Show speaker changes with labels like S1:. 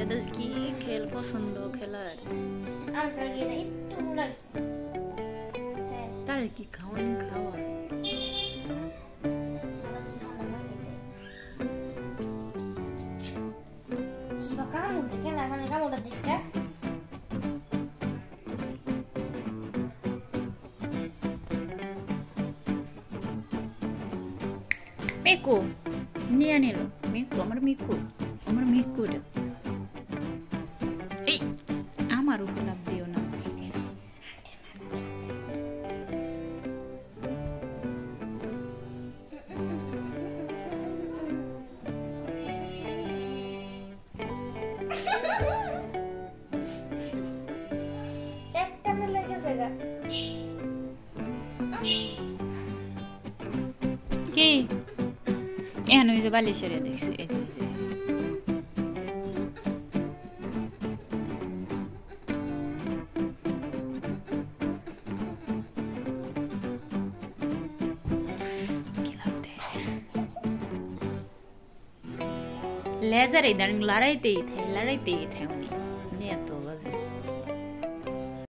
S1: এটা কি খেল পছন্দ খেলার তারে কি খাওয়ান খাওয়া Miku, ni anilo. Miku, amar Miku. Amar Miku dah. Eh, amaru pelabio na.
S2: Ekta na lagi jaga.
S1: Ki? Ano yung bali siya rin ito. लेजर इधर लड़ाई ते थे